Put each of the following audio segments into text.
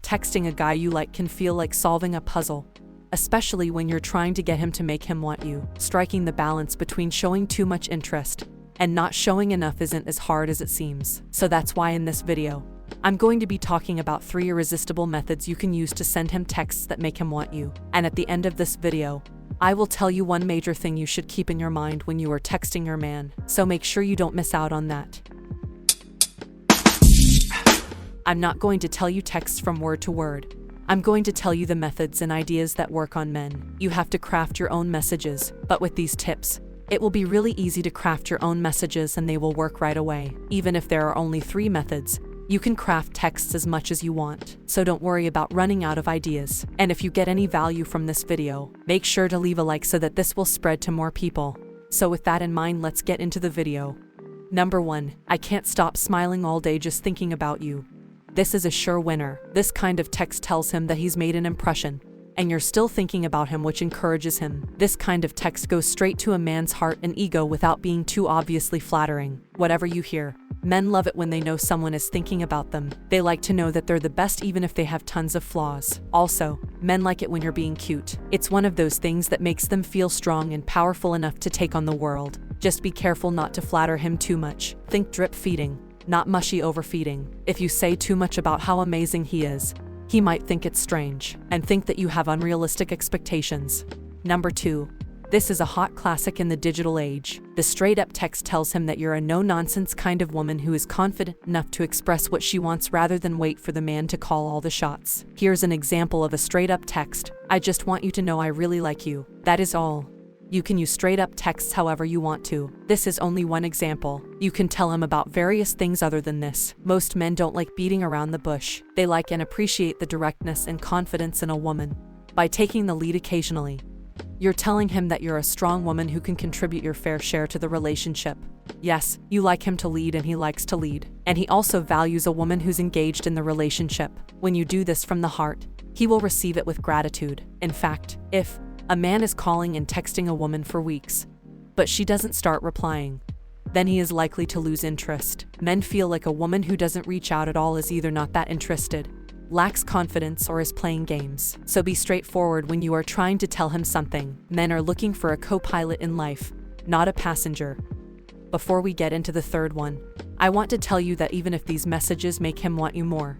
Texting a guy you like can feel like solving a puzzle, especially when you're trying to get him to make him want you. Striking the balance between showing too much interest and not showing enough isn't as hard as it seems. So that's why in this video, I'm going to be talking about 3 irresistible methods you can use to send him texts that make him want you. And at the end of this video, I will tell you one major thing you should keep in your mind when you are texting your man, so make sure you don't miss out on that. I'm not going to tell you texts from word to word. I'm going to tell you the methods and ideas that work on men. You have to craft your own messages, but with these tips, it will be really easy to craft your own messages and they will work right away. Even if there are only 3 methods, you can craft texts as much as you want, so don't worry about running out of ideas. And if you get any value from this video, make sure to leave a like so that this will spread to more people. So with that in mind, let's get into the video. Number 1, I can't stop smiling all day just thinking about you. This is a sure winner. This kind of text tells him that he's made an impression, and you're still thinking about him, which encourages him. This kind of text goes straight to a man's heart and ego without being too obviously flattering. Whatever you hear, men love it when they know someone is thinking about them. They like to know that they're the best even if they have tons of flaws. Also, men like it when you're being cute. It's one of those things that makes them feel strong and powerful enough to take on the world. Just be careful not to flatter him too much. Think drip feeding, not mushy overfeeding. If you say too much about how amazing he is, he might think it's strange and think that you have unrealistic expectations. Number 2. This is a hot classic in the digital age. The straight-up text tells him that you're a no-nonsense kind of woman who is confident enough to express what she wants rather than wait for the man to call all the shots. Here's an example of a straight-up text. I just want you to know I really like you. That is all. You can use straight-up texts however you want to. This is only one example. You can tell him about various things other than this. Most men don't like beating around the bush. They like and appreciate the directness and confidence in a woman. By taking the lead occasionally, you're telling him that you're a strong woman who can contribute your fair share to the relationship. Yes, you like him to lead and he likes to lead. And he also values a woman who's engaged in the relationship. When you do this from the heart, he will receive it with gratitude. In fact, if a man is calling and texting a woman for weeks, but she doesn't start replying, then he is likely to lose interest. Men feel like a woman who doesn't reach out at all is either not that interested, lacks confidence, or is playing games. So be straightforward when you are trying to tell him something. Men are looking for a co-pilot in life, not a passenger. Before we get into the third one, I want to tell you that even if these messages make him want you more,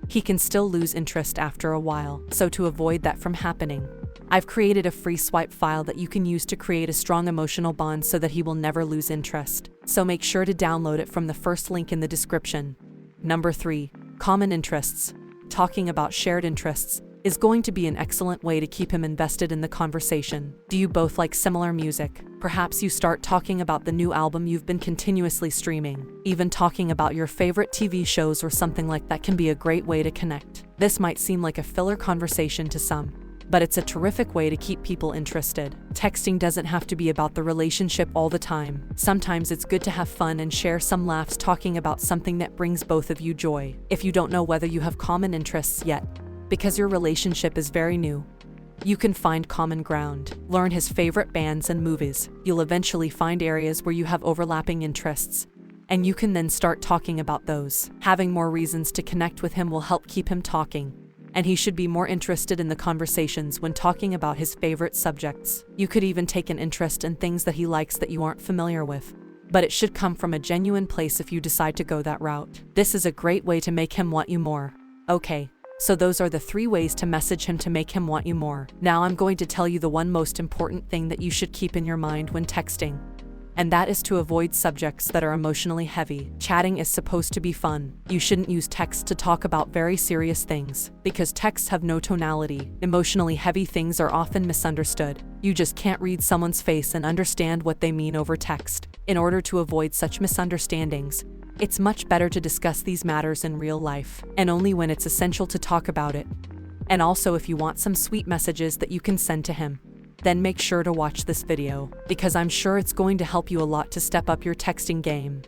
he can still lose interest after a while. So to avoid that from happening, I've created a free swipe file that you can use to create a strong emotional bond so that he will never lose interest. So make sure to download it from the first link in the description. Number 3, common interests. Talking about shared interests is going to be an excellent way to keep him invested in the conversation. Do you both like similar music? Perhaps you start talking about the new album you've been continuously streaming. Even talking about your favorite TV shows or something like that can be a great way to connect. This might seem like a filler conversation to some, but it's a terrific way to keep people interested. Texting doesn't have to be about the relationship all the time. Sometimes it's good to have fun and share some laughs talking about something that brings both of you joy. If you don't know whether you have common interests yet, because your relationship is very new, you can find common ground. Learn his favorite bands and movies. You'll eventually find areas where you have overlapping interests, and you can then start talking about those. Having more reasons to connect with him will help keep him talking, and he should be more interested in the conversations when talking about his favorite subjects. You could even take an interest in things that he likes that you aren't familiar with, but it should come from a genuine place if you decide to go that route. This is a great way to make him want you more. Okay, so those are the 3 ways to message him to make him want you more. Now I'm going to tell you the one most important thing that you should keep in your mind when texting, and that is to avoid subjects that are emotionally heavy. Chatting is supposed to be fun. You shouldn't use text to talk about very serious things, because texts have no tonality. Emotionally heavy things are often misunderstood. You just can't read someone's face and understand what they mean over text. In order to avoid such misunderstandings, it's much better to discuss these matters in real life, and only when it's essential to talk about it. And also, if you want some sweet messages that you can send to him, then make sure to watch this video, because I'm sure it's going to help you a lot to step up your texting game.